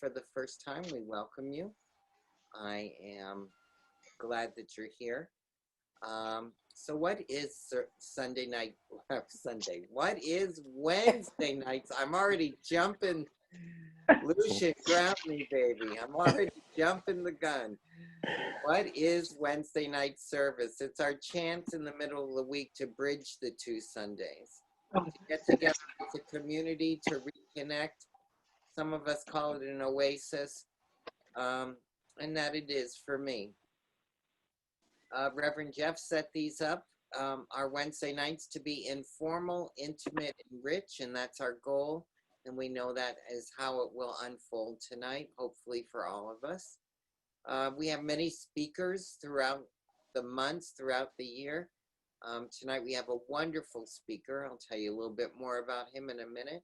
for the first time, we welcome you. I am glad that you're here. So what is Sunday night, Sunday? What is Wednesday nights? I'm already jumping. Luchan, ground me, baby. I'm already jumping the gun. What is Wednesday night service? It's our chance in the middle of the week to bridge the two Sundays, to get together as a community, to reconnect. Some of us call it an oasis, and that it is for me. Reverend Jeff set these up, our Wednesday nights, to be informal, intimate, and rich, and that's our goal. And we know that is how it will unfold tonight, hopefully for all of us. We have many speakers throughout the months, throughout the year. Tonight we have a wonderful speaker. I'll tell you a little bit more about him in a minute.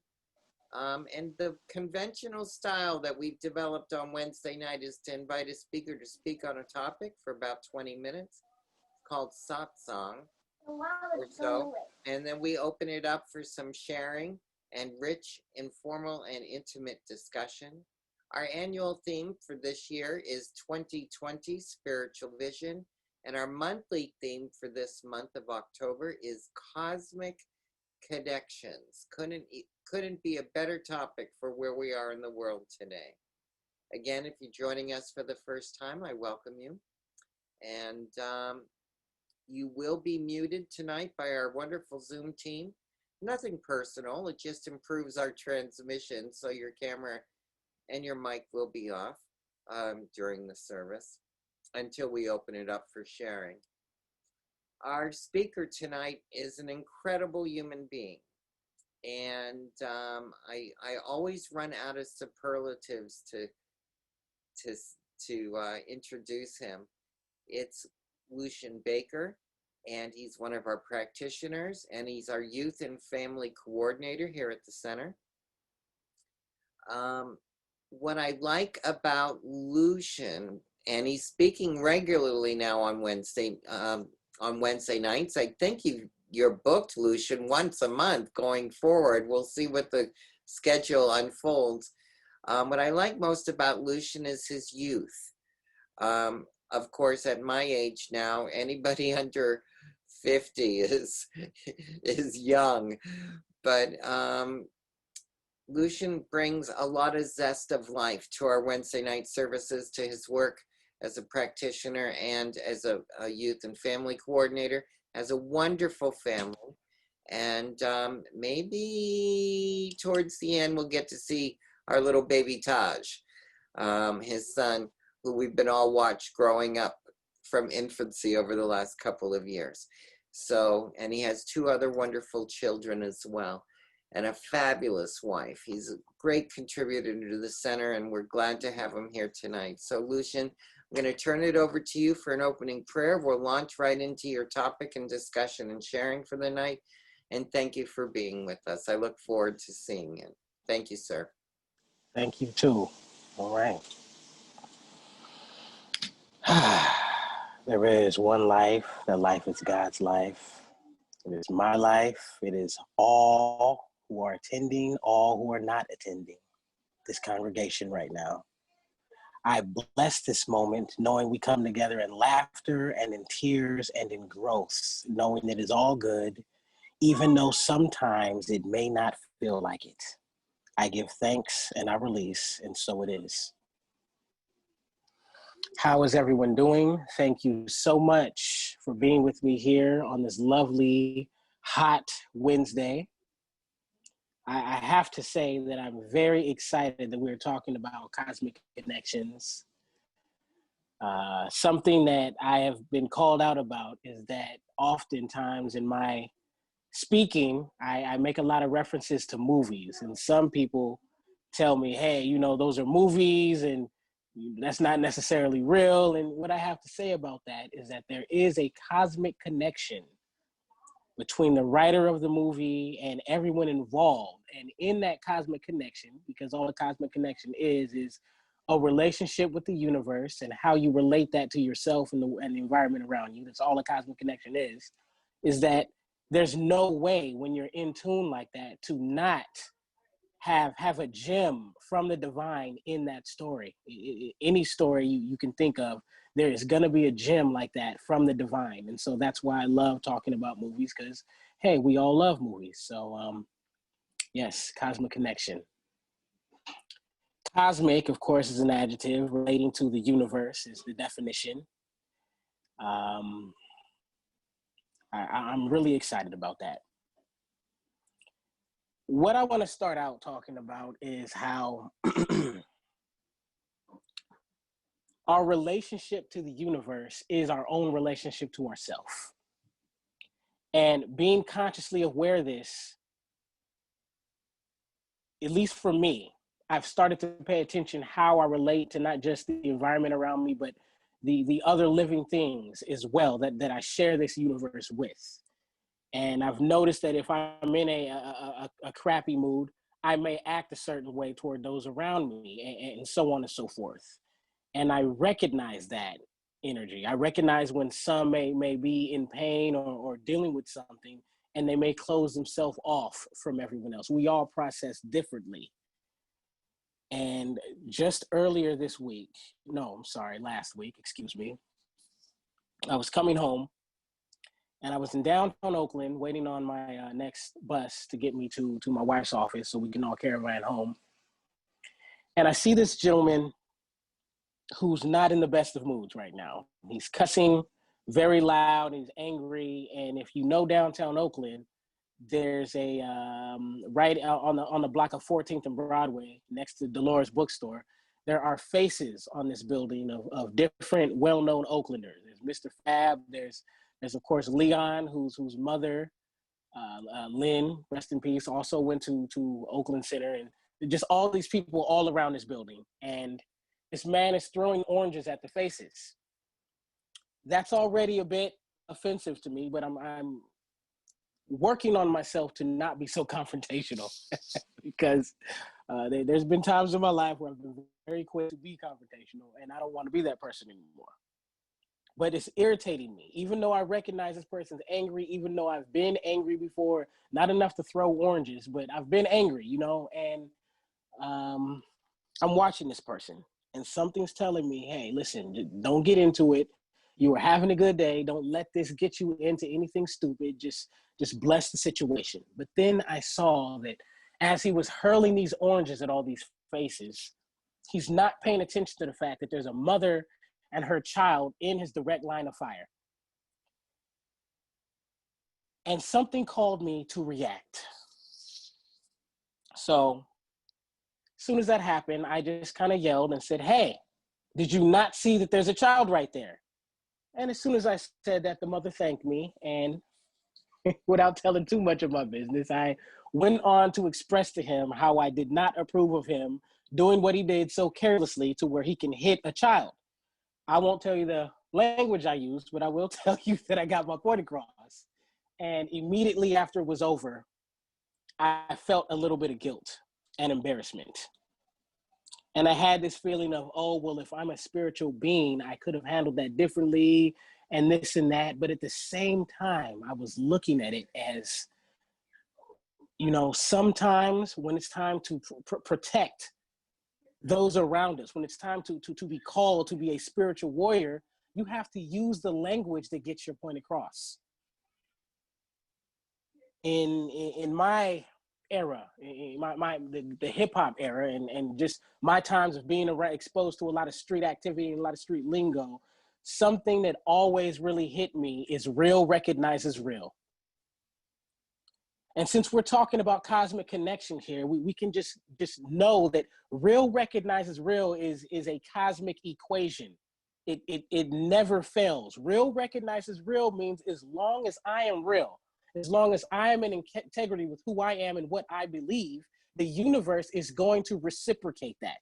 And the conventional style that we've developed on Wednesday night is to invite a speaker to speak on a topic for about 20 minutes, called satsang or so. And then we open it up for some sharing and rich, informal, and intimate discussion. Our annual theme for this year is 2020 Spiritual Vision. And our monthly theme for this month of October is Cosmic Connections. Couldn't be a better topic for where we are in the world today. Again, if you're joining us for the first time, I welcome you. And you will be muted tonight by our wonderful Zoom team. Nothing personal, it just improves our transmission, so your camera and your mic will be off during the service until we open it up for sharing. Our speaker tonight is an incredible human being. And I always run out of superlatives to introduce him. It's Luchan Baker, and he's one of our practitioners, and he's our youth and family coordinator here at the center. What I like about Luchan, and he's speaking regularly now on Wednesday nights. I think you're booked, Luchan, once a month going forward. We'll see what the schedule unfolds. What I like most about Luchan is his youth. Of course, at my age now, anybody under 50 is young, but Luchan brings a lot of zest of life to our Wednesday night services, to his work as a practitioner and as a youth and family coordinator, has a wonderful family. And maybe towards the end, we'll get to see our little baby Taj, his son, who we've been all watched growing up from infancy over the last couple of years. So, and he has two other wonderful children as well, and a fabulous wife. He's a great contributor to the center, and we're glad to have him here tonight. So, Luchan, I'm going to turn it over to you for an opening prayer. We'll launch right into your topic and discussion and sharing for the night. And thank you for being with us. I look forward to seeing you. Thank you, sir. Thank you, too. All right. There is one life. That life is God's life. It is my life. It is all who are attending, all who are not attending this congregation right now. I bless this moment, knowing we come together in laughter and in tears and in growth, knowing that it's all good, even though sometimes it may not feel like it. I give thanks and I release, and so it is. How is everyone doing? Thank you so much for being with me here on this lovely, hot Wednesday. I have to say that I'm very excited that we're talking about cosmic connections. Something that I have been called out about is that oftentimes in my speaking, I make a lot of references to movies, and some people tell me, hey, you know, those are movies and that's not necessarily real. And what I have to say about that is that there is a cosmic connection between the writer of the movie and everyone involved. And in that cosmic connection, because all a cosmic connection is a relationship with the universe and how you relate that to yourself and the environment around you. That's all a cosmic connection is that there's no way when you're in tune like that to not have a gem from the divine in that story. Any story you can think of, there is going to be a gem like that from the divine. And so that's why I love talking about movies, because, hey, we all love movies. So, yes, cosmic connection. Cosmic, of course, is an adjective relating to the universe, is the definition. I'm really excited about that. What I want to start out talking about is how our relationship to the universe is our own relationship to ourselves. And being consciously aware of this, at least for me, I've started to pay attention how I relate to not just the environment around me, but the other living things as well that I share this universe with. And I've noticed that if I'm in a crappy mood, I may act a certain way toward those around me, and so on and so forth. And I recognize that energy. I recognize when some may be in pain or dealing with something, and they may close themselves off from everyone else. We all process differently. And just earlier this week, last week, excuse me, I was coming home, and I was in downtown Oakland waiting on my next bus to get me to my wife's office so we can all caravan home. And I see this gentleman who's not in the best of moods right now. He's cussing very loud, he's angry. And if you know downtown Oakland, there's a right out on the block of 14th and Broadway next to Dolores Bookstore, there are faces on this building of different well-known Oaklanders. There's Mr. Fab, there's of course Leon, whose mother, Lynn, rest in peace, also went to Oakland Center, and just all these people all around this building. And this man is throwing oranges at the faces. That's already a bit offensive to me, but I'm working on myself to not be so confrontational because there's been times in my life where I've been very quick to be confrontational, and I don't want to be that person anymore. But it's irritating me, even though I recognize this person's angry, even though I've been angry before, not enough to throw oranges, but I've been angry, and I'm watching this person, and something's telling me, hey, listen, don't get into it. You were having a good day. Don't let this get you into anything stupid. Just bless the situation. But then I saw that as he was hurling these oranges at all these faces, he's not paying attention to the fact that there's a mother and her child in his direct line of fire. And something called me to react. So as soon as that happened, I just kind of yelled and said, hey, did you not see that there's a child right there? And as soon as I said that, the mother thanked me, and without telling too much of my business, I went on to express to him how I did not approve of him doing what he did so carelessly to where he can hit a child. I won't tell you the language I used, but I will tell you that I got my point across. And immediately after it was over, I felt a little bit of guilt and embarrassment. And I had this feeling of, oh, well, if I'm a spiritual being, I could have handled that differently and this and that. But at the same time, I was looking at it as, sometimes when it's time to protect those around us, when it's time to be called to be a spiritual warrior, you have to use the language that gets your point across. In my era, the hip hop era, and just my times of being exposed to a lot of street activity and a lot of street lingo, something that always really hit me is real recognizes real. And since we're talking about cosmic connection here, we can just know that real recognizes real is a cosmic equation. It never fails. Real recognizes real means as long as I am real, as long as I am in integrity with who I am and what I believe, the universe is going to reciprocate that.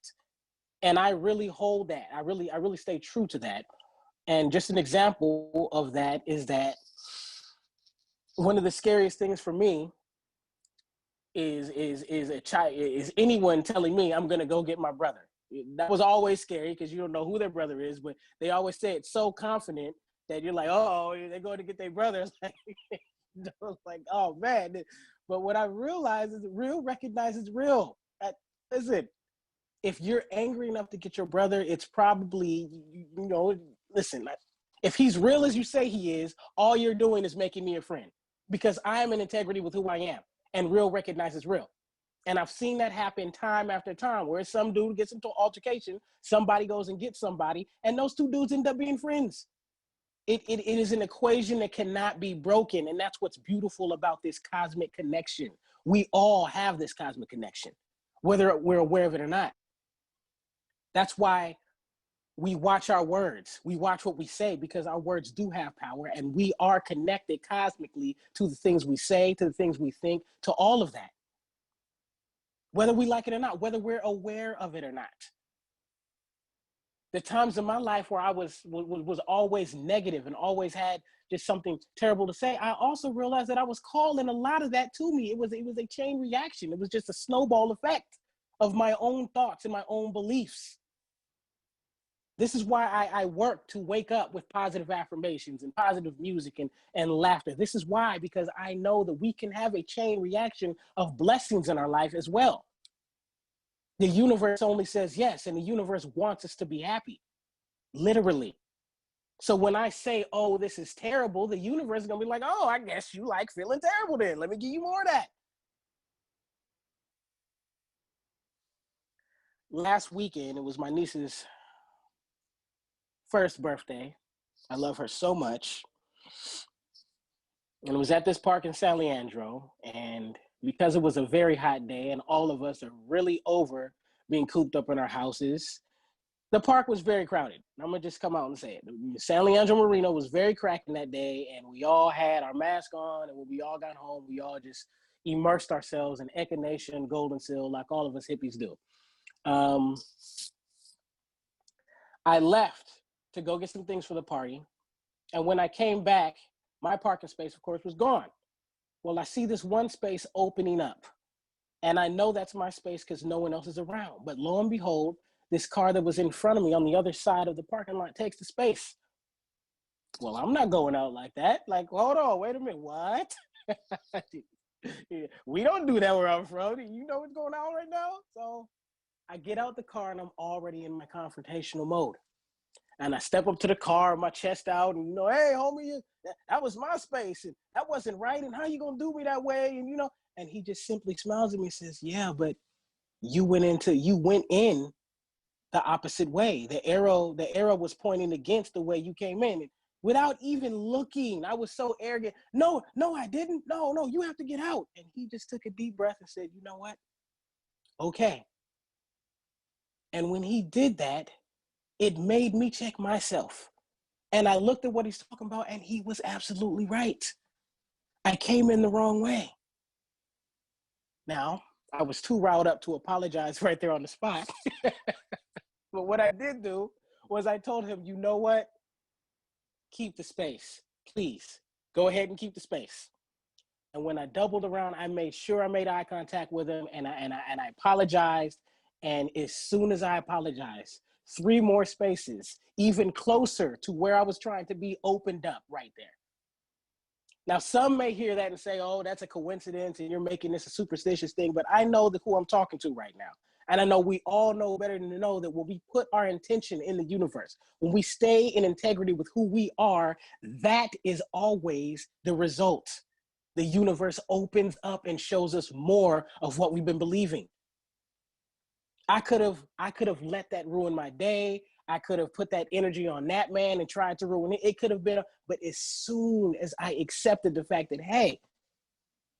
And I really hold that. I really stay true to that. And just an example of that is that one of the scariest things for me is anyone telling me I'm gonna go get my brother. That was always scary because you don't know who their brother is, but they always say it so confident that you're like, oh, they're going to get their brother. Like, oh man. But what I realized is real recognizes real. Listen, if you're angry enough to get your brother, it's probably, listen, if he's real as you say he is, all you're doing is making me a friend because I am in integrity with who I am and real recognizes real. And I've seen that happen time after time where some dude gets into an altercation, somebody goes and gets somebody, and those two dudes end up being friends. It is an equation that cannot be broken. And that's what's beautiful about this cosmic connection. We all have this cosmic connection, whether we're aware of it or not. That's why we watch our words. We watch what we say because our words do have power and we are connected cosmically to the things we say, to the things we think, to all of that. Whether we like it or not, whether we're aware of it or not. The times in my life where I was always negative and always had just something terrible to say, I also realized that I was calling a lot of that to me. It was a chain reaction. It was just a snowball effect of my own thoughts and my own beliefs. This is why I work to wake up with positive affirmations and positive music and laughter. This is why, because I know that we can have a chain reaction of blessings in our life as well. The universe only says yes, and the universe wants us to be happy, literally. So when I say, oh, this is terrible, the universe is going to be like, oh, I guess you like feeling terrible then. Let me give you more of that. Last weekend, it was my niece's first birthday. I love her so much. And it was at this park in San Leandro. And because it was a very hot day and all of us are really over being cooped up in our houses, the park was very crowded. I'm going to just come out and say it. San Leandro Marina was very cracking that day. And we all had our mask on. And when we all got home, we all just immersed ourselves in Echinacea, Golden Seal, like all of us hippies do. I left to go get some things for the party. And when I came back, my parking space, of course, was gone. Well, I see this one space opening up. And I know that's my space because no one else is around. But lo and behold, this car that was in front of me on the other side of the parking lot takes the space. Well, I'm not going out like that. Like, hold on, wait a minute, what? We don't do that where I'm from. You know what's going on right now? So I get out the car and I'm already in my confrontational mode. And I step up to the car, my chest out, and, hey, homie, that was my space, and that wasn't right, and how you gonna do me that way? And, and he just simply smiles at me and says, yeah, but you went in the opposite way. The arrow was pointing against the way you came in. And without even looking, I was so arrogant. No, I didn't. No, you have to get out. And he just took a deep breath and said, you know what? Okay. And when he did that, it made me check myself. And I looked at what he's talking about, and he was absolutely right. I came in the wrong way. Now, I was too riled up to apologize right there on the spot. But what I did do was I told him, you know what? Keep the space, please. Go ahead and keep the space. And when I doubled around, I made sure I made eye contact with him, and I apologized. And as soon as I apologized, 3 more spaces, even closer to where I was trying to be, opened up right there. Now, some may hear that and say, oh, that's a coincidence and you're making this a superstitious thing, but I know who I'm talking to right now. And I know we all know better than to know that when we put our intention in the universe, when we stay in integrity with who we are, that is always the result. The universe opens up and shows us more of what we've been believing. I could have let that ruin my day. I could have put that energy on that man and tried to ruin it. It could have been, but as soon as I accepted the fact that, hey,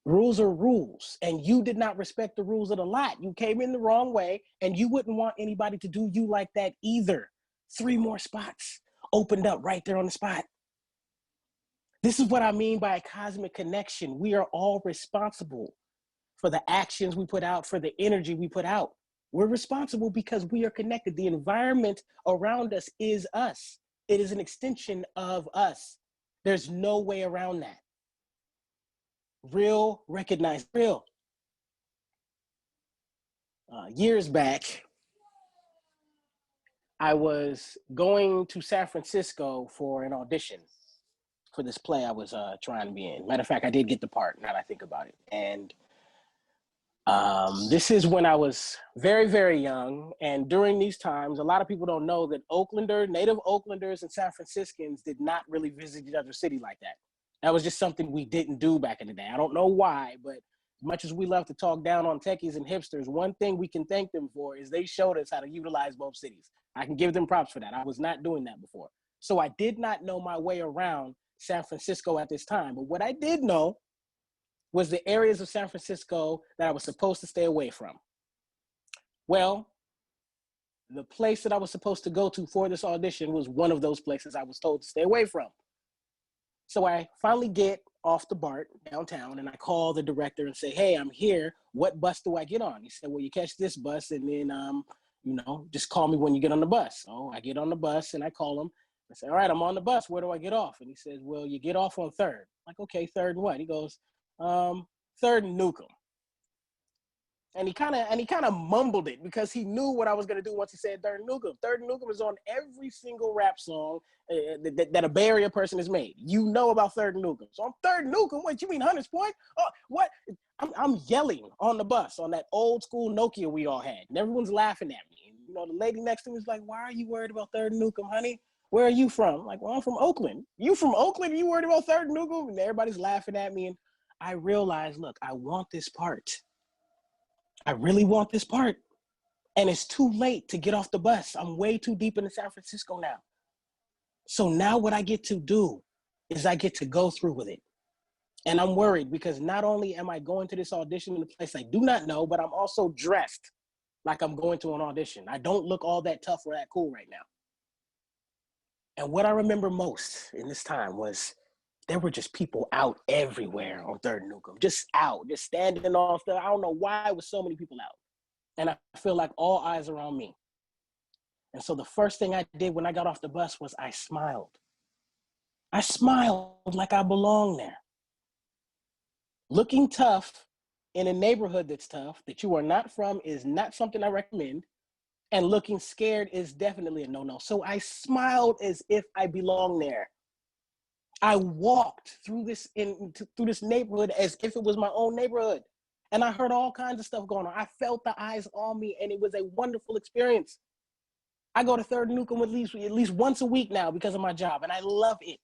rules are rules, and you did not respect the rules of the lot. You came in the wrong way, and you wouldn't want anybody to do you like that either. 3 more spots opened up right there on the spot. This is what I mean by a cosmic connection. We are all responsible for the actions we put out, for the energy we put out. We're responsible because we are connected. The environment around us is us. It is an extension of us. There's no way around that. Real, recognize real. Years back, I was going to San Francisco for an audition for this play I was trying to be in. Matter of fact, I did get the part, now that I think about it. And This is when I was very, very young. And during these times, a lot of people don't know that native Oaklanders and San Franciscans did not really visit each other's city like that. That was just something we didn't do back in the day. I don't know why, but as much as we love to talk down on techies and hipsters, one thing we can thank them for is they showed us how to utilize both cities. I can give them props for that. I was not doing that before. So I did not know my way around San Francisco at this time. But what I did know was the areas of San Francisco that I was supposed to stay away from. Well, the place that I was supposed to go to for this audition was one of those places I was told to stay away from. So I finally get off the BART downtown and I call the director and say, hey, I'm here. What bus do I get on? He said, well, you catch this bus and then, just call me when you get on the bus. So I get on the bus and I call him. I say, all right, I'm on the bus. Where do I get off? And he says, well, you get off on 3rd. I'm like, okay, 3rd and what? He goes, 3rd and Newcomb. And he kind of mumbled it because he knew what I was going to do once he said 3rd and Newcomb. 3rd and Newcomb is on every single rap song that a Bay Area person has made. You know about 3rd and Newcomb. So I'm 3rd and Newcomb. What, you mean Hunters Point? Oh, what? I'm yelling on the bus on that old school Nokia we all had. And everyone's laughing at me. And, the lady next to me was like, why are you worried about 3rd and Newcomb, honey? Where are you from? I'm like, well, I'm from Oakland. You from Oakland? Are you worried about 3rd and Newcomb? And everybody's laughing at me. And I realized, look, I want this part. I really want this part. And it's too late to get off the bus. I'm way too deep into San Francisco now. So now what I get to do is I get to go through with it. And I'm worried because not only am I going to this audition in a place I do not know, but I'm also dressed like I'm going to an audition. I don't look all that tough or that cool right now. And what I remember most in this time was there were just people out everywhere on 3rd and Newcomb, just out, just standing off there. I don't know why it was so many people out. And I feel like all eyes are on me. And so the first thing I did when I got off the bus was I smiled. I smiled like I belong there. Looking tough in a neighborhood that's tough, that you are not from, is not something I recommend. And looking scared is definitely a no-no. So I smiled as if I belong there. I walked through this neighborhood as if it was my own neighborhood. And I heard all kinds of stuff going on. I felt the eyes on me, and it was a wonderful experience. I go to 3rd and Newcomb at least once a week now because of my job, and I love it.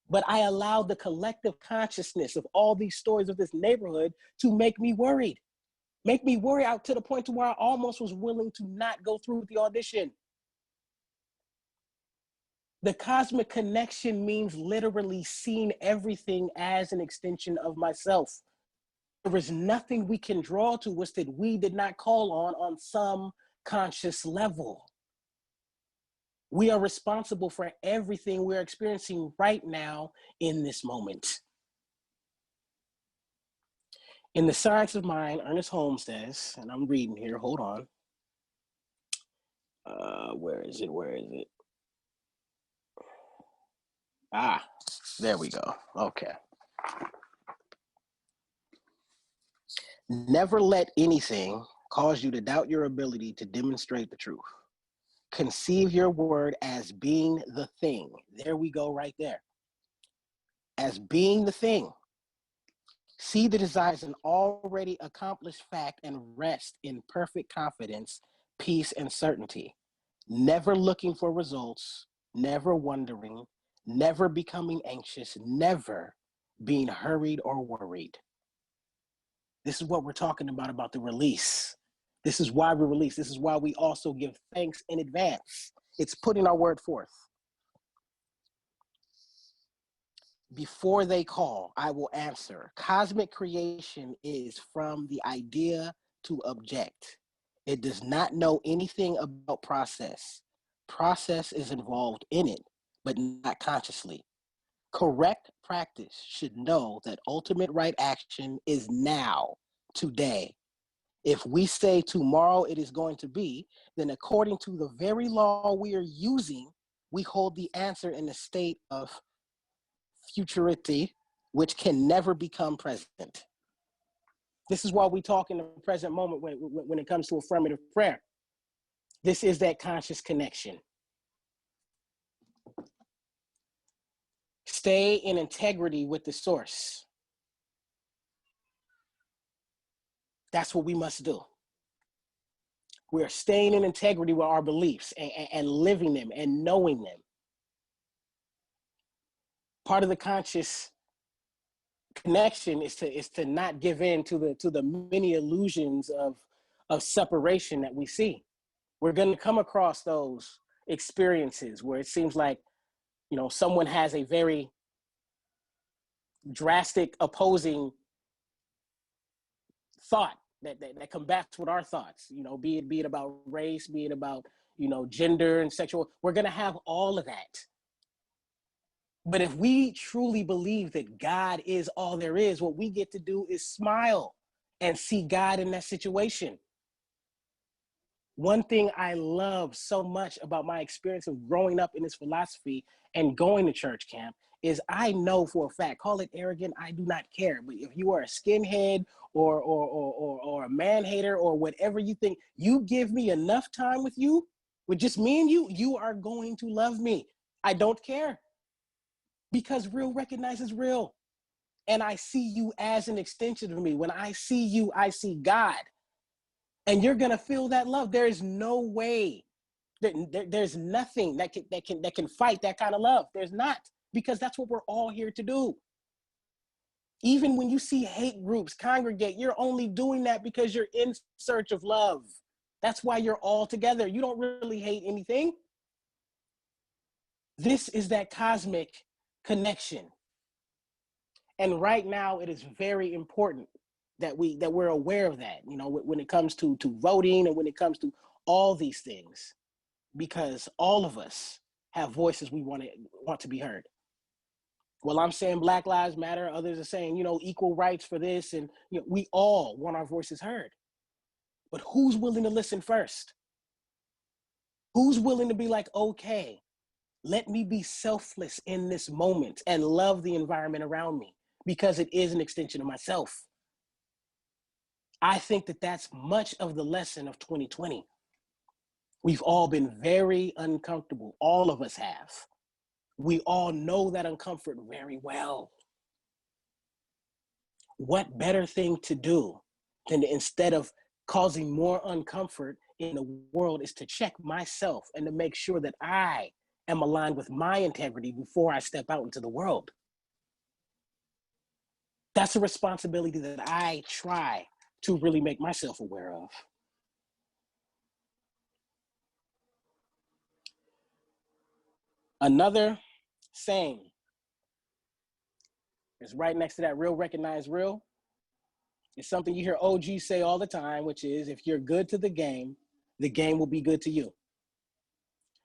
But I allowed the collective consciousness of all these stories of this neighborhood to make me worried. Make me worry out to the point to where I almost was willing to not go through with the audition. The cosmic connection means literally seeing everything as an extension of myself. There is nothing we can draw to which that we did not call on some conscious level. We are responsible for everything we're experiencing right now in this moment. In The Science of Mind, Ernest Holmes says, and I'm reading here, hold on. Where is it? Ah, there we go. Okay. Never let anything cause you to doubt your ability to demonstrate the truth. Conceive your word as being the thing. There we go, right there. As being the thing. See the desire as an already accomplished fact and rest in perfect confidence, peace, and certainty. Never looking for results, never wondering, never becoming anxious, never being hurried or worried. This is what we're talking about the release. This is why we release. This is why we also give thanks in advance. It's putting our word forth. Before they call, I will answer. Cosmic creation is from the idea to object. It does not know anything about process. Process is involved in it, but not consciously. Correct practice should know that ultimate right action is now, today. If we say tomorrow it is going to be, then according to the very law we are using, we hold the answer in a state of futurity, which can never become present. This is why we talk in the present moment when it comes to affirmative prayer. This is that conscious connection. Stay in integrity with the source. That's what we must do. We are staying in integrity with our beliefs and living them and knowing them. Part of the conscious connection is to not give in to the many illusions of separation that we see. We're going to come across those experiences where it seems like, you know, someone has a very drastic opposing thought that combats with our thoughts, you know, be it about race, be it about, you know, gender and sexual. We're going to have all of that. But if we truly believe that God is all there is, what we get to do is smile and see God in that situation. One thing I love so much about my experience of growing up in this philosophy and going to church camp is I know for a fact, call it arrogant, I do not care. But if you are a skinhead or a man hater or whatever you think, you give me enough time with you, with just me and you are going to love me. I don't care. Because real recognizes real. And I see you as an extension of me. When I see you, I see God. And you're gonna feel that love. There is no way, there's nothing that can fight that kind of love. There's not, because that's what we're all here to do. Even when you see hate groups congregate, you're only doing that because you're in search of love. That's why you're all together. You don't really hate anything. This is that cosmic connection. And right now, it is very important that we're aware of that, you know, when it comes to voting and when it comes to all these things, because all of us have voices we want to be heard. Well, I'm saying Black Lives Matter. Others are saying, you know, equal rights for this, and you know, we all want our voices heard. But who's willing to listen first? Who's willing to be like, okay, let me be selfless in this moment and love the environment around me, because it is an extension of myself. I think that that's much of the lesson of 2020. We've all been very uncomfortable. All of us have. We all know that uncomfort very well. What better thing to do than to, instead of causing more uncomfort in the world, is to check myself and to make sure that I am aligned with my integrity before I step out into the world. That's a responsibility that I try to really make myself aware of. Another saying is right next to that: real recognize real. It's something you hear OG say all the time, which is, if you're good to the game will be good to you.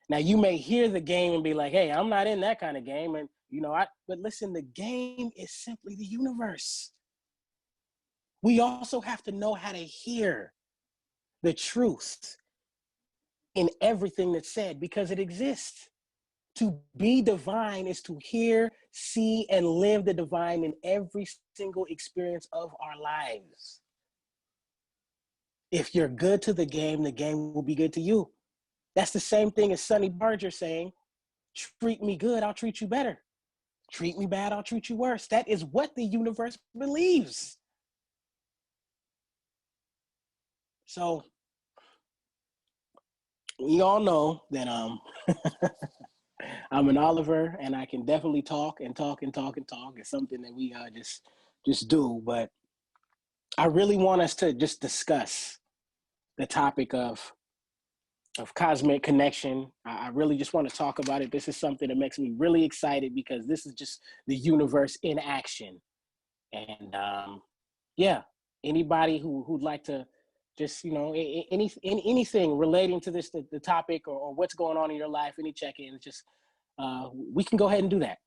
Now, you may hear the game and be like, hey, I'm not in that kind of game. And, you know, but listen, the game is simply the universe. We also have to know how to hear the truth in everything that's said, because it exists. To be divine is to hear, see, and live the divine in every single experience of our lives. If you're good to the game will be good to you. That's the same thing as Sonny Barger saying, treat me good, I'll treat you better. Treat me bad, I'll treat you worse. That is what the universe believes. So we all know that I'm an Oliver, and I can definitely talk and talk and talk and talk. It's something that we just do. But I really want us to just discuss the topic of cosmic connection. I really just want to talk about it. This is something that makes me really excited, because this is just the universe in action. And yeah, anybody who'd like to just, you know, anything relating to this, the topic, or what's going on in your life, any check-ins, just we can go ahead and do that.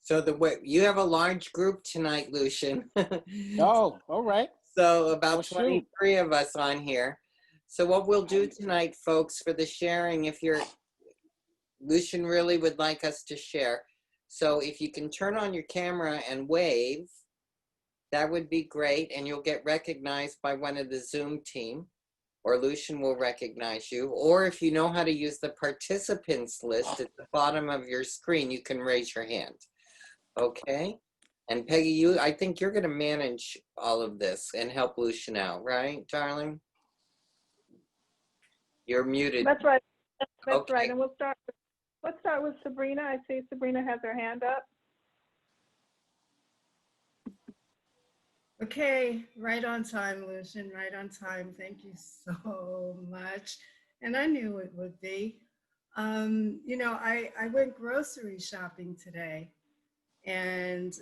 So you have a large group tonight, Luchan. Oh, all right. So about Well, 23 of us on here. So what we'll do tonight, folks, for the sharing, if Luchan really would like us to share. So if you can turn on your camera and wave, that would be great. And you'll get recognized by one of the Zoom team, or Luchan will recognize you. Or if you know how to use the participants list at the bottom of your screen, you can raise your hand. Okay. And Peggy, I think you're going to manage all of this and help Luchan out, right, darling? You're muted. That's right. That's Okay. right. And let's start with Sabrina. I see Sabrina has her hand up. Okay, right on time, Luchan, right on time. Thank you so much. And I knew it would be. You know, I went grocery shopping today, and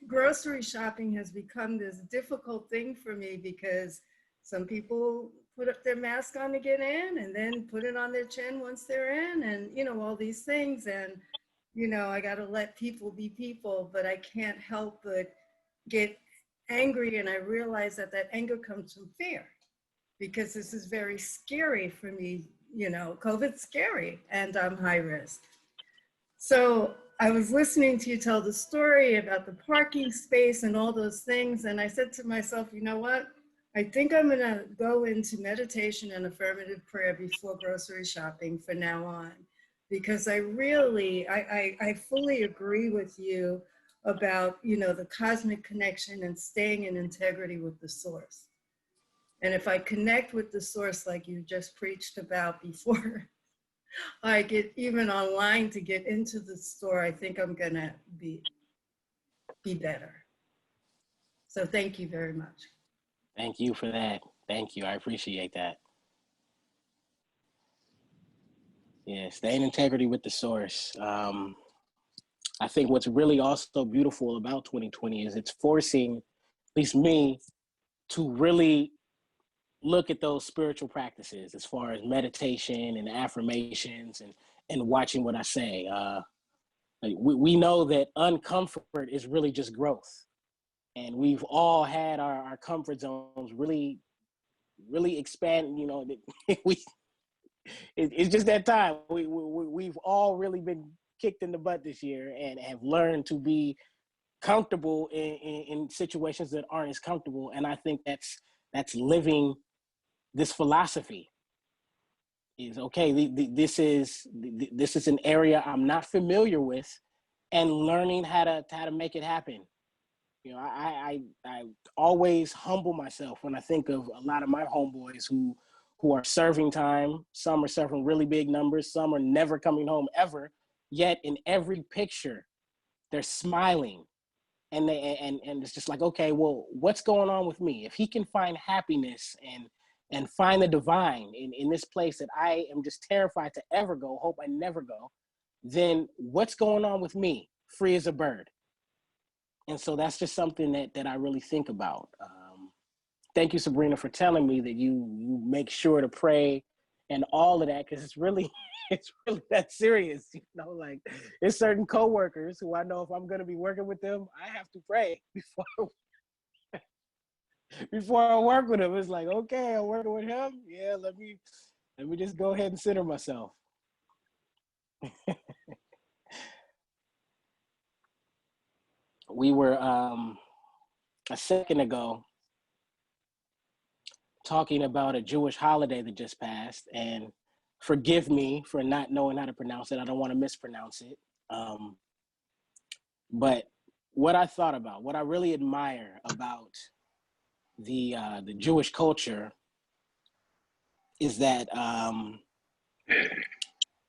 grocery shopping has become this difficult thing for me because some people put up their mask on to get in and then put it on their chin once they're in, and, you know, all these things. And, you know, I got to let people be people, but I can't help but get angry, and I realize that that anger comes from fear, because this is very scary for me. You know, COVID's scary, and I'm high risk. So I was listening to you tell the story about the parking space and all those things, and I said to myself, you know what? I think I'm gonna go into meditation and affirmative prayer before grocery shopping from now on, because I fully agree with you about, you know, the cosmic connection and staying in integrity with the source. And if I connect with the source like you just preached about before I get even online to get into the store, I think I'm gonna be better. So thank you very much. Thank you for that. Thank you. I appreciate that. Yeah, stay in integrity with the source. I think what's really also beautiful about 2020 is it's forcing, at least me, to really look at those spiritual practices as far as meditation and affirmations and watching what I say. We know that uncomfort is really just growth. And we've all had our comfort zones really expand, you know, it's just that time. We've all really been kicked in the butt this year and have learned to be comfortable in situations that aren't as comfortable. And I think that's living this philosophy is okay. This is an area I'm not familiar with, and learning how to make it happen. You know, I always humble myself when I think of a lot of my homeboys who are serving time. Some are serving really big numbers. Some are never coming home ever. Yet in every picture, they're smiling, and it's just like, okay, well, what's going on with me? If he can find happiness and find the divine in this place that I am just terrified to ever go, hope I never go, then what's going on with me? Free as a bird. And so that's just something that I really think about. Thank you, Sabrina, for telling me that you make sure to pray and all of that, because it's really that serious. You know, like there's certain coworkers who I know if I'm going to be working with them, I have to pray before I work with them. It's like, okay, I'm working with him. Yeah, let me just go ahead and center myself. We were a second ago talking about a Jewish holiday that just passed, and forgive me for not knowing how to pronounce it. I don't want to mispronounce it. But what I thought about, what I really admire about the Jewish culture is that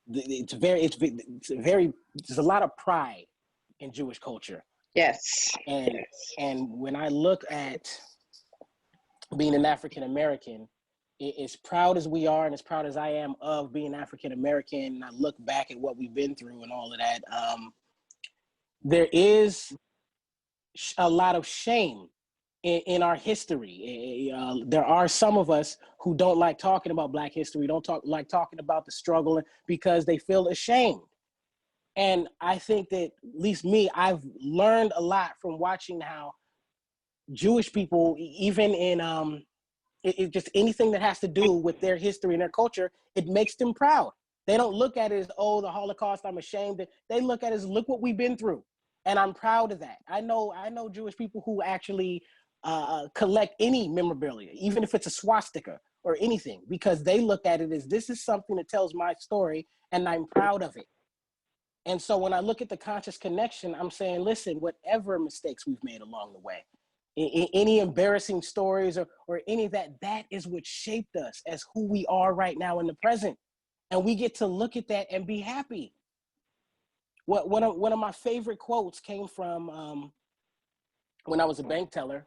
there's a lot of pride in Jewish culture. Yes. And when I look at being an African American, as proud as we are and as proud as I am of being African American, and I look back at what we've been through and all of that, there is a lot of shame in our history. There are some of us who don't like talking about Black history, like talking about the struggle because they feel ashamed. And I think that, at least me, I've learned a lot from watching how Jewish people, even in just anything that has to do with their history and their culture, it makes them proud. They don't look at it as, oh, the Holocaust, I'm ashamed. They look at it as, look what we've been through. And I'm proud of that. I know Jewish people who actually collect any memorabilia, even if it's a swastika or anything, because they look at it as, this is something that tells my story and I'm proud of it. And so when I look at the conscious connection, I'm saying, listen, whatever mistakes we've made along the way, any embarrassing stories or any of that, that is what shaped us as who we are right now in the present. And we get to look at that and be happy. One of my favorite quotes came from when I was a bank teller,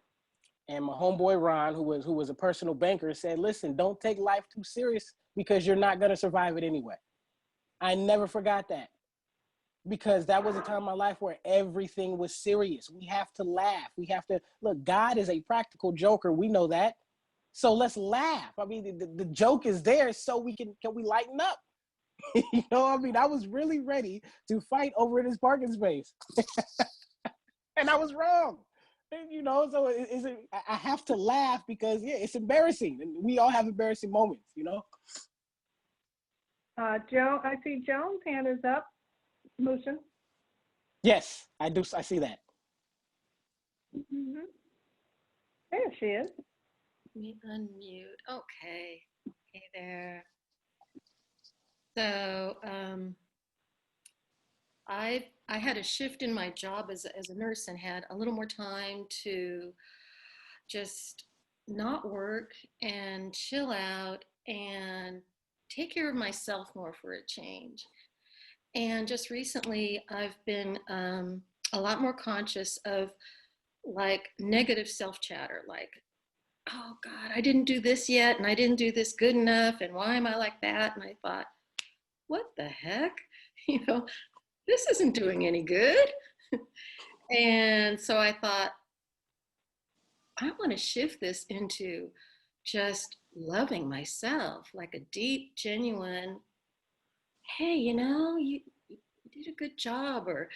and my homeboy Ron, who was a personal banker, said, listen, don't take life too serious because you're not going to survive it anyway. I never forgot that, because that was a time in my life where everything was serious. We have to laugh. We have to look. God is a practical joker. We know that. So let's laugh. I mean, the joke is there so can we lighten up? You know, I mean, I was really ready to fight over this parking space, and I was wrong. You know, so I have to laugh because it's embarrassing, and we all have embarrassing moments. You know. Joan, I see Joan's hand is up. Luchan. Yes, I do. I see that. Mm-hmm. There she is. Let me unmute. Okay. Hey there. So I had a shift in my job as a nurse and had a little more time to just not work and chill out and take care of myself more for a change. And just recently, I've been a lot more conscious of like negative self-chatter, like, oh God, I didn't do this yet, and I didn't do this good enough, and why am I like that? And I thought, what the heck? You know, this isn't doing any good. And so I thought, I want to shift this into just loving myself, like a deep, genuine, hey, you did a good job, or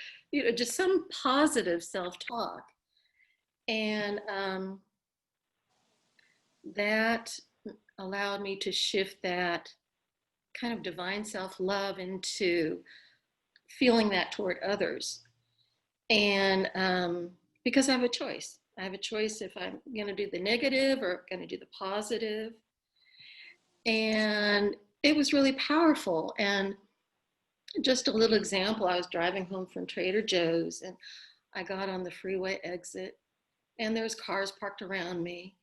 just some positive self-talk. And that allowed me to shift that kind of divine self-love into feeling that toward others. And because I have a choice. I have a choice if I'm going to do the negative or going to do the positive. And it was really powerful. And just a little example, I was driving home from Trader Joe's and I got on the freeway exit and there's cars parked around me.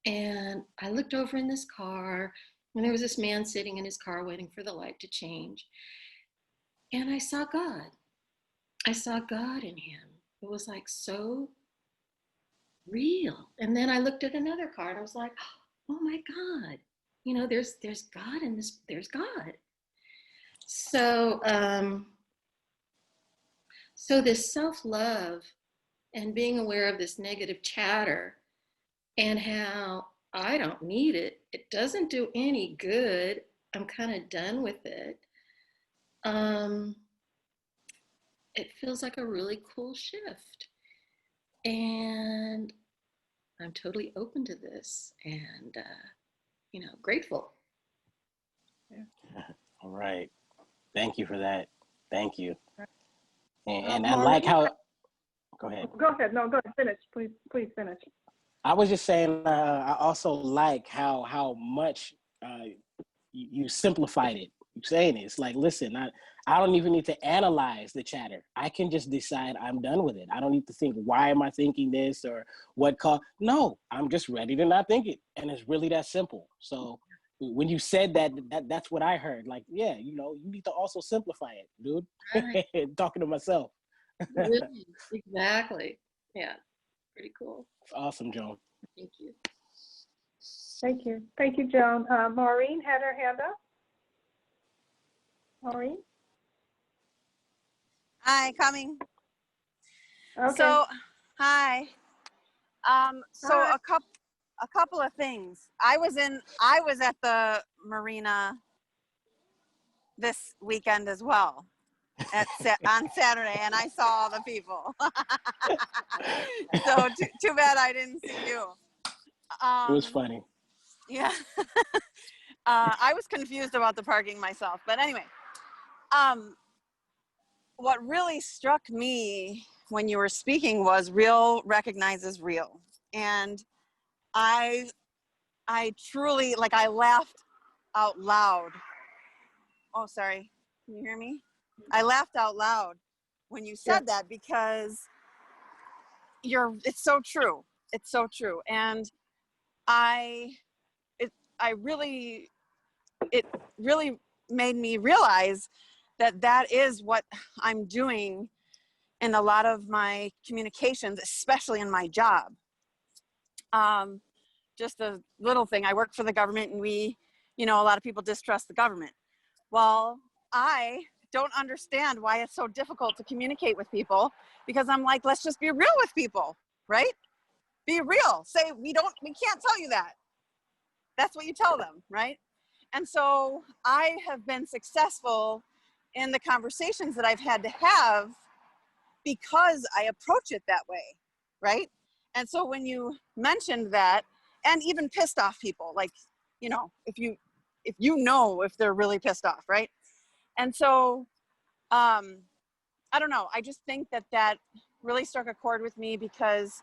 And I looked over in this car and there was this man sitting in his car waiting for the light to change. And I saw God. I saw God in him. It was like so real. And then I looked at another car and I was like, oh my God, there's God in this, there's God. So, so this self-love and being aware of this negative chatter and how I don't need it, it doesn't do any good, I'm kind of done with it. It feels like a really cool shift. And I'm totally open to this and, grateful. Yeah. All right. Thank you for that. Thank you. And I Maureen, like how, go ahead. Go ahead. No, go ahead. Finish. Please finish. I was just saying, I also like how much you simplified it. You're saying it. It's like, listen, I don't even need to analyze the chatter. I can just decide I'm done with it. I don't need to think, why am I thinking this or what caused? No, I'm just ready to not think it. And it's really that simple. So when you said that's what I heard. Like, yeah, you need to also simplify it, dude. Right. Talking to myself. Really? Exactly. Yeah. Pretty cool. Awesome, Joan. Thank you. Thank you. Thank you, Joan. Maureen had her hand up. Maureen? Hi, coming. Okay. So, hi. So Hi. a couple of things. I was at the marina this weekend as well on Saturday, and I saw all the people. So too bad I didn't see you. It was funny. Yeah. I was confused about the parking myself, but anyway. What really struck me when you were speaking was real recognizes real. And I truly, like, I laughed out loud. Oh, sorry. Can you hear me? I laughed out loud when you said that, because it's so true. It's so true. And it really made me realize that is what I'm doing in a lot of my communications, especially in my job. Just a little thing. I work for the government, and a lot of people distrust the government. Well, I don't understand why it's so difficult to communicate with people, because I'm like, let's just be real with people, right? Be real. Say, we can't tell you that. That's what you tell them, right? And so I have been successful in the conversations that I've had to have because I approach it that way, right? And so when you mentioned that, and even pissed off people, like, if they're really pissed off, right? And so, I don't know. I just think that really struck a chord with me, because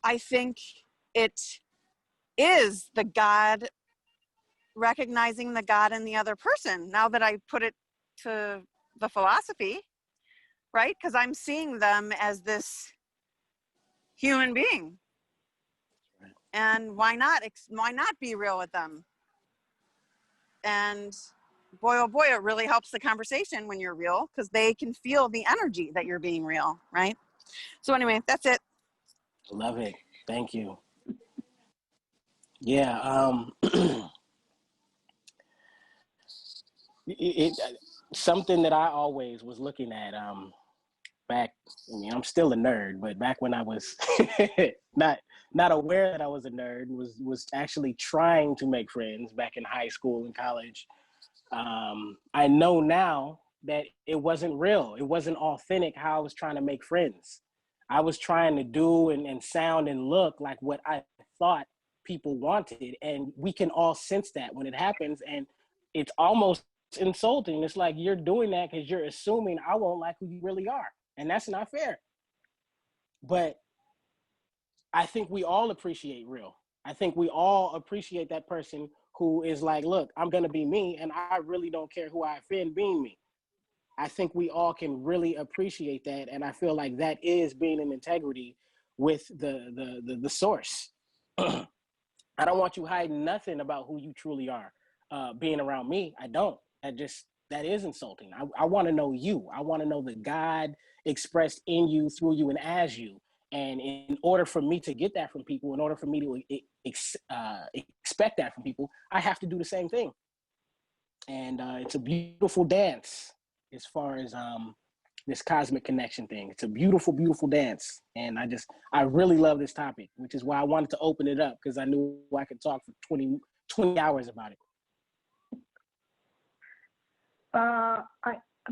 I think it is the God, recognizing the God in the other person. Now that I put it to the philosophy, right? Because I'm seeing them as this human being. And why not be real with them? And boy, oh boy, it really helps the conversation when you're real, because they can feel the energy that you're being real, right? So anyway, that's it. Love it. Thank you. Yeah. It something that I always was looking at back. I mean, I'm still a nerd, but back when I was not aware that I was a nerd, was actually trying to make friends back in high school and college. I know now that it wasn't real. It wasn't authentic how I was trying to make friends. I was trying to do and sound and look like what I thought people wanted. And we can all sense that when it happens. And it's almost insulting. It's like you're doing that because you're assuming I won't like who you really are. And that's not fair. But I think we all appreciate real. I think we all appreciate that person who is like, look, I'm going to be me, and I really don't care who I offend being me. I think we all can really appreciate that. And I feel like that is being in integrity with the source. I don't want you hiding nothing about who you truly are. Being around me, I don't. That is insulting. I want to know you. I want to know the God expressed in you, through you, and as you. And in order for me to get that from people, in order for me to expect that from people, I have to do the same thing. And it's a beautiful dance as far as this cosmic connection thing. It's a beautiful, beautiful dance. And I really love this topic, which is why I wanted to open it up, because I knew I could talk for 20 hours about it.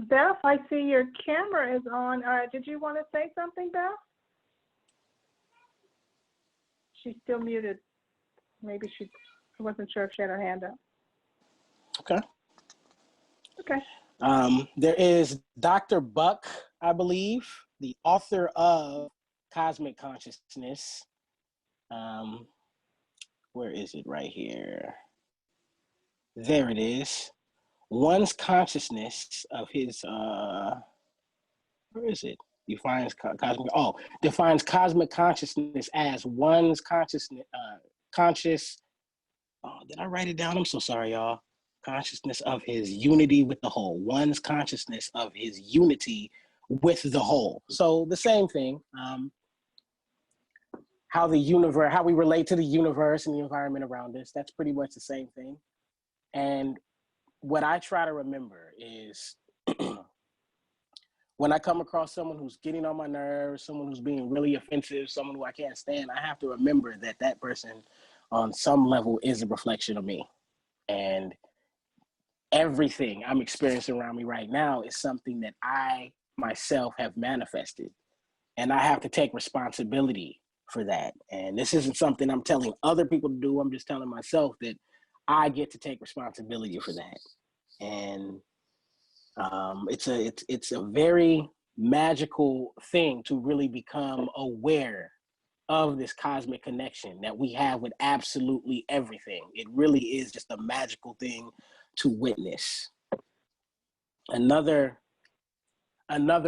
Beth, I see your camera is on. Did you want to say something, Beth? She's still muted. Maybe I wasn't sure if she had her hand up. Okay. Okay. There is Dr. Buck, I believe, the author of Cosmic Consciousness. Where is it? Right here. There it is. One's consciousness of his, where is it? Defines cosmic consciousness as one's consciousness, did I write it down? I'm so sorry, y'all. Consciousness of his unity with the whole. One's consciousness of his unity with the whole. So the same thing. How we relate to the universe and the environment around us, that's pretty much the same thing. And what I try to remember is when I come across someone who's getting on my nerves, someone who's being really offensive, someone who I can't stand, I have to remember that person on some level is a reflection of me. And everything I'm experiencing around me right now is something that I myself have manifested. And I have to take responsibility for that. And this isn't something I'm telling other people to do. I'm just telling myself that I get to take responsibility for that. And it's a very magical thing to really become aware of this cosmic connection that we have with absolutely everything. It really is just a magical thing to witness. another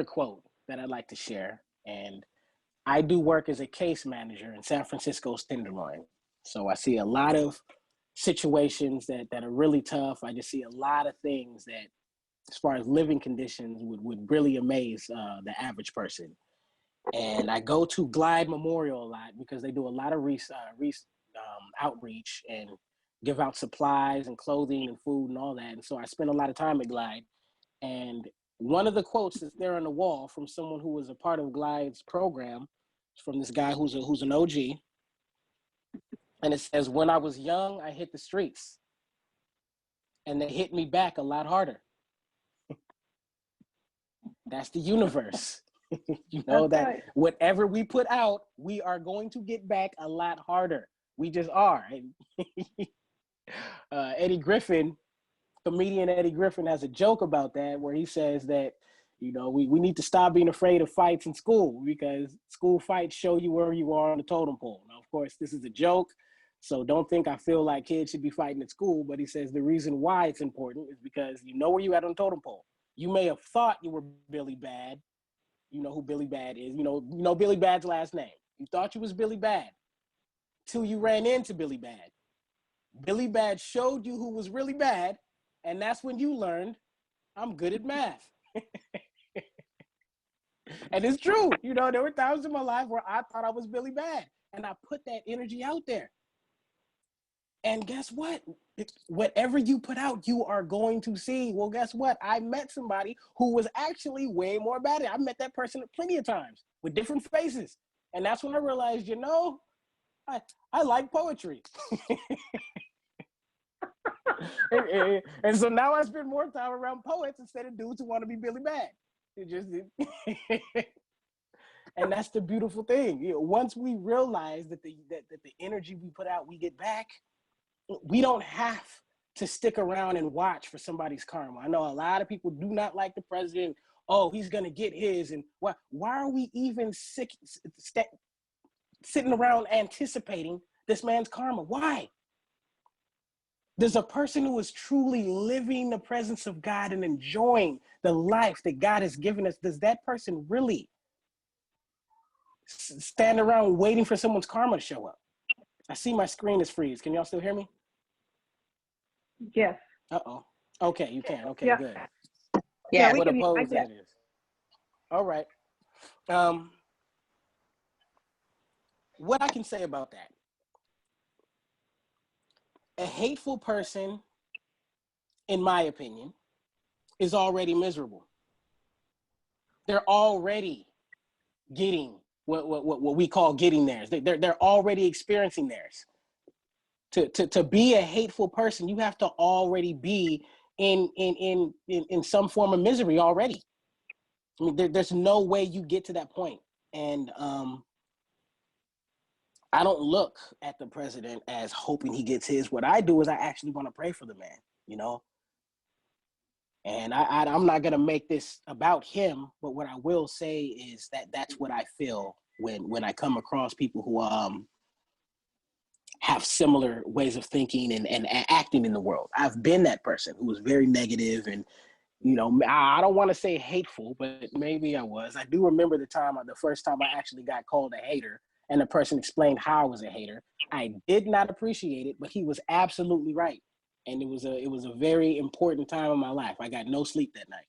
quote that I'd like to share. And I do work as a case manager in San Francisco's Tenderloin. So I see a lot of situations that are really tough. I just see a lot of things that, as far as living conditions, would really amaze the average person. And I go to Glide Memorial a lot because they do a lot of outreach and give out supplies and clothing and food and all that. And so I spend a lot of time at Glide. And one of the quotes that's there on the wall from someone who was a part of Glide's program, from this guy who's an OG. And it says, "When I was young, I hit the streets, and they hit me back a lot harder." That's the universe. You know, That's that right. whatever we put out, we are going to get back a lot harder. We just are. Eddie Griffin, comedian Eddie Griffin, has a joke about that where he says that, you know, we need to stop being afraid of fights in school because school fights show you where you are on the totem pole. Now, of course, this is a joke, so don't think I feel like kids should be fighting at school, but he says the reason why it's important is because you know where you at on the totem pole. You may have thought you were Billy Bad. You know who Billy Bad is. You know Billy Bad's last name. You thought you was Billy Bad till you ran into Billy Bad. Billy Bad showed you who was really bad, and that's when you learned, I'm good at math. And it's true. You know, there were times in my life where I thought I was Billy Bad, and I put that energy out there. And guess what? Whatever you put out, you are going to see. Well, guess what? I met somebody who was actually way more bad. I met that person plenty of times with different faces. And that's when I realized, you know, I like poetry. and so now I spend more time around poets instead of dudes who want to be Billy Bad. And that's the beautiful thing. You know, once we realize that the energy we put out, we get back, we don't have to stick around and watch for somebody's karma. I know a lot of people do not like the president. Oh, he's going to get his. And why are we even sitting around anticipating this man's karma? Why? There's a person who is truly living the presence of God and enjoying the life that God has given us. Does that person really stand around waiting for someone's karma to show up? I see my screen is freeze. Can y'all still hear me? Yes. Uh-oh. Okay, you can. Okay, Yeah. good. Yeah, we What can. opposed that is. All right. What I can say about that. A hateful person, in my opinion, is already miserable. They're already getting what we call getting theirs. They're already experiencing theirs. To be a hateful person, you have to already be in some form of misery already. I mean, there's no way you get to that point. And I don't look at the president as hoping he gets his. What I do is I actually want to pray for the man, you know? And I'm not going to make this about him, but what I will say is that that's what I feel when I come across people who have similar ways of thinking and acting in the world. I've been that person who was very negative and, you know, I don't want to say hateful, but maybe I was. I do remember the first time I actually got called a hater and the person explained how I was a hater. I did not appreciate it, but he was absolutely right. And it was a very important time in my life. I got no sleep that night.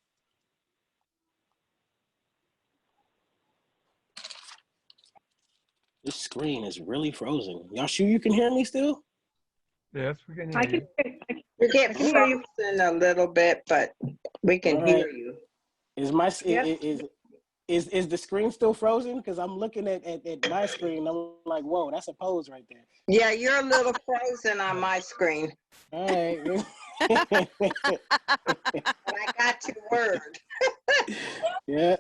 This screen is really frozen. Y'all sure you can hear me still? Yes, we can I hear can. you. We get frozen a little bit, but we can hear you. Is my Yes. is the screen still frozen? Because I'm looking at my screen. I'm like, whoa, that's a pose right there. Yeah, you're a little frozen on my screen. All right. But I got your word. Yeah.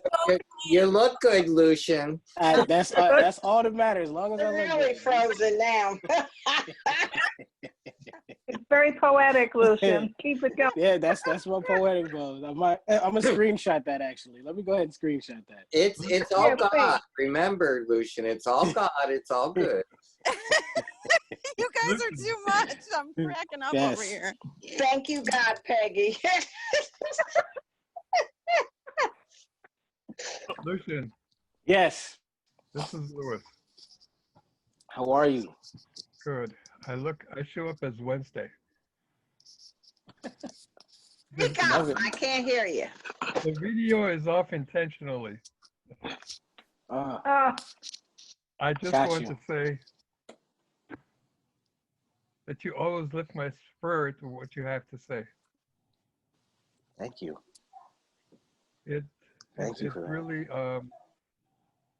You look good, Luchan. That's all that matters. As long as I You're look really good. frozen now. It's very poetic, Luchan. Keep it going. Yeah, that's my poetic pose. I'm gonna screenshot that actually. Let me go ahead and screenshot that. It's all Yeah, God. please. Remember, Luchan, it's all God. It's all good. You guys are too much. I'm cracking up over Yes. here. Thank you, God, Peggy. Luchan, Yes. this is Louis. How are you? Good. I show up as Wednesday. Speak Love up. it. I can't hear you. The video is off intentionally. Ah, I just Got want you. to say that you always lift my spur to what you have to say. Thank you. It Thank you it for that. really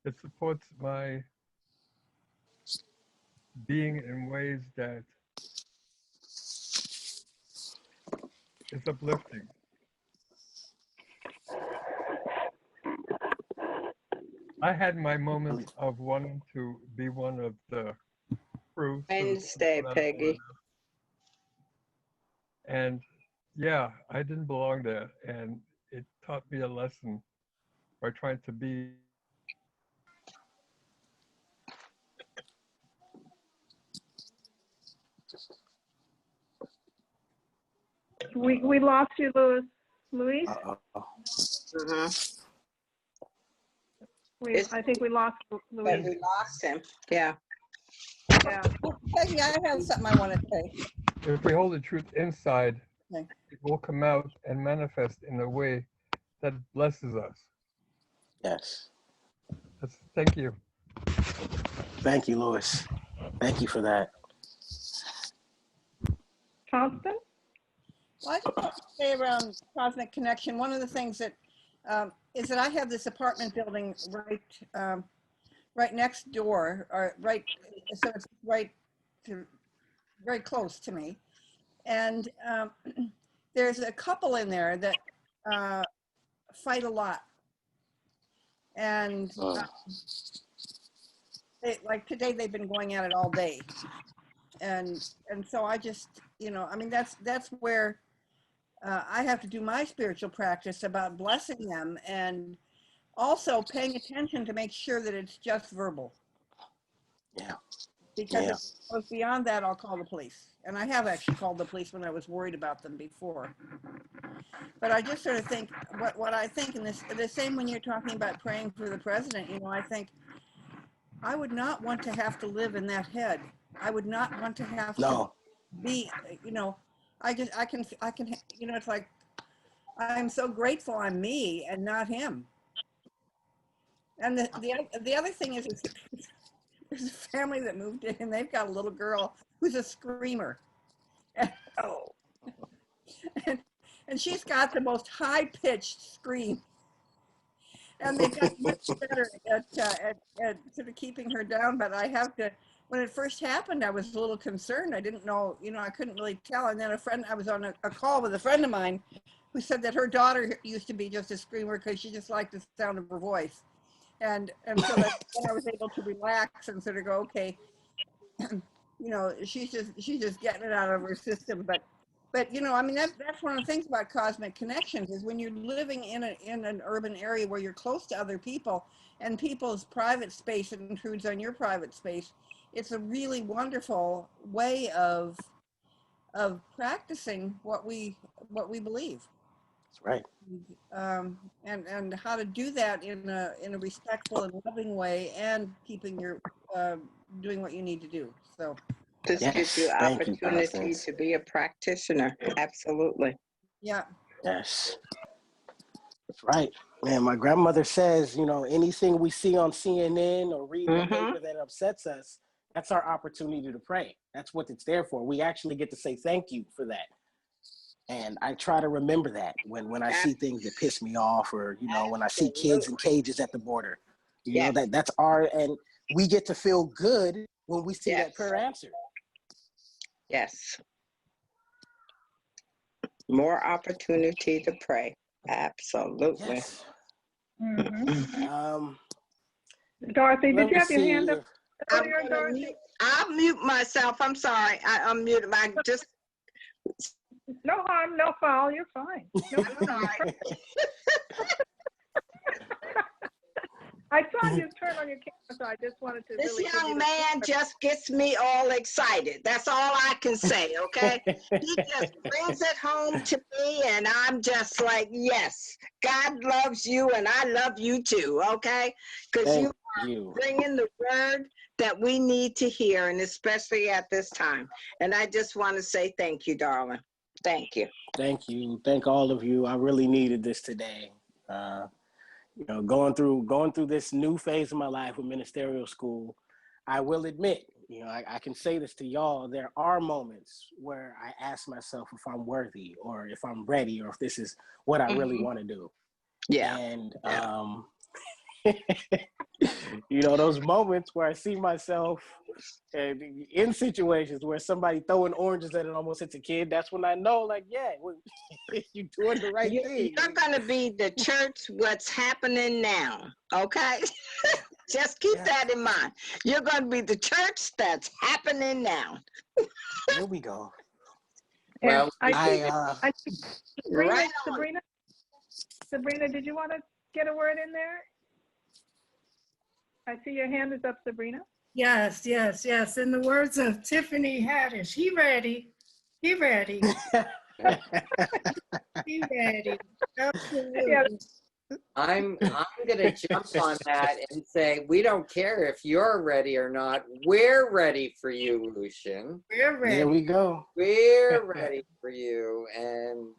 it supports my being in ways that is uplifting. I had my moments of wanting to be one of the crew. Wednesday, Peggy. And yeah, I didn't belong there. And it taught me a lesson by trying to be. we lost you, Luis. Uh-oh. Mhm. I think we lost But Luis. we lost him. Yeah. Yeah. Peggy, I have something I want to say. If we hold the truth inside, Okay. it will come out and manifest in a way that blesses us. Yes. Thank you. Thank you, Louis. Thank you for that. Constance? Well, I just want to say around Cosmic Connection, one of the things that is that I have this apartment building right next door, or right, so it's very close to me. And there's a couple in there that fight a lot. And like today, they've been going at it all day. And so I just, I mean, that's where I have to do my spiritual practice about blessing them and also paying attention to make sure that it's just verbal. Yeah. Because Yeah. if it goes beyond that, I'll call the police. And I have actually called the police when I was worried about them before. But I just sort of think what I think in the same when you're talking about praying for the president, I think I would not want to have to live in that head. I would not want to have to No. be, I can, it's like, I'm so grateful I'm me and not him. And the other thing is there's a family that moved in and they've got a little girl who's a screamer. Oh. And she's got the most high-pitched scream. And they've got much better at sort of keeping her down. But I have to, when it first happened, I was a little concerned. I didn't know, I couldn't really tell. And then I was on a call with a friend of mine who said that her daughter used to be just a screamer because she just liked the sound of her voice. And so that I was able to relax and sort of go, okay, she's just getting it out of her system. But I mean, that's one of the things about Cosmic Connections is when you're living in an urban area where you're close to other people and people's private space intrudes on your private space. It's a really wonderful way of practicing what we believe. That's right. And how to do that in a respectful and loving way and keeping your doing what you need to do. So This gives you Thank you, opportunity Constance. to be a practitioner. Absolutely. yeah. Yes. That's right. Man, my grandmother says, anything we see on CNN or read in the paper that upsets us, that's our opportunity to pray. That's what it's there for. We actually get to say thank you for that. And I try to remember that when I see things that piss me off or, when I see kids in cages at the border, that's and we get to feel good when we see that prayer answered. Yes. More opportunity to pray. Absolutely. Yes. Dorothy, Let did you me have your see hand up I'm earlier, gonna Dorothy? I'll mute myself. I'm sorry. I unmuted. I just. No harm, no foul. You're fine. No, I'm sorry. I saw you turn on your camera, so I just wanted to This really give you young the man just gets me all excited. That's all I can say, okay? He just brings it home to me, and I'm just like, yes, God loves you, and I love you too, okay? Because Thank you are you. bringing the word that we need to hear, and especially at this time. And I just want to say thank you, darling. Thank you. Thank you. Thank all of you. I really needed this today. You know, going through this new phase of my life with ministerial school, I will admit, you know, I can say this to y'all, there are moments where I ask myself if I'm worthy or if I'm ready or if this is what I really want to do. Yeah. And, Yeah. you know, those moments where I see myself in situations where somebody throwing oranges at it almost hits a kid, that's when I know, like, yeah, you're doing the right thing. You're going to be the church what's happening now, okay? Just keep that in mind. You're going to be the church that's happening now. Here we go. Well, I see Sabrina, Right on. Sabrina, did you want to get a word in there? I see your hand is up, Sabrina. Yes, yes, yes. In the words of Tiffany Haddish, he ready. He ready. He ready. Absolutely. Yeah. I'm gonna jump on that and say we don't care if you're ready or not. We're ready for you, Luchan. We're ready. There we go. We're ready for you, and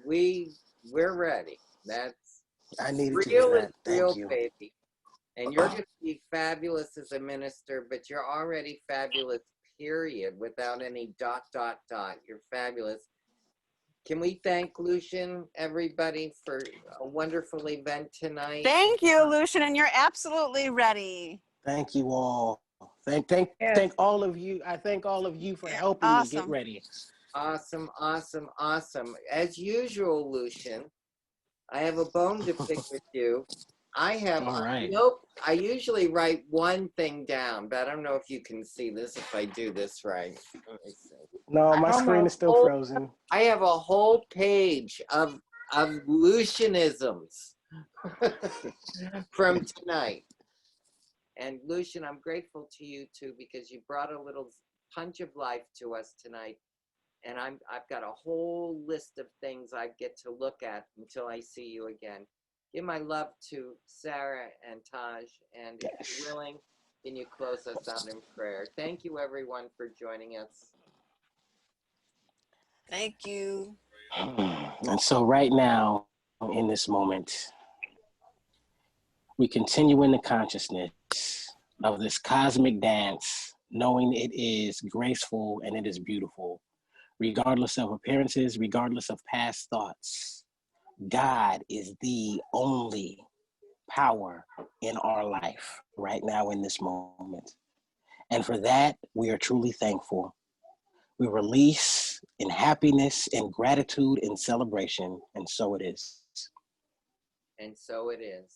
we're ready. That's I needed to real hear is that. real, Thank you. baby. And you're gonna be fabulous as a minister, but you're already fabulous, period, without any ... You're fabulous. Can we thank Luchan, everybody, for a wonderful event tonight? Thank you, Luchan, and you're absolutely ready. Thank you all. Yes. Thank all of you. I thank all of you for helping me get Awesome. ready. Awesome, awesome, awesome. As usual, Luchan, I have a bone to pick with you. I have, All right. nope, I usually write one thing down, but I don't know if you can see this if I do this right. Let me see. No, my screen is still frozen. I have a whole page of Lucianisms from tonight. And Luchan, I'm grateful to you too, because you brought a little punch of life to us tonight. And I've got a whole list of things I get to look at until I see you again. Give my love to Sarah and Taj, and if you're willing, can you close us out in prayer? Thank you, everyone, for joining us. Thank you. And so right now, in this moment, we continue in the consciousness of this cosmic dance, knowing it is graceful and it is beautiful, regardless of appearances, regardless of past thoughts. God is the only power in our life right now in this moment. And for that, we are truly thankful. We release in happiness and gratitude and celebration, and so it is. And so it is.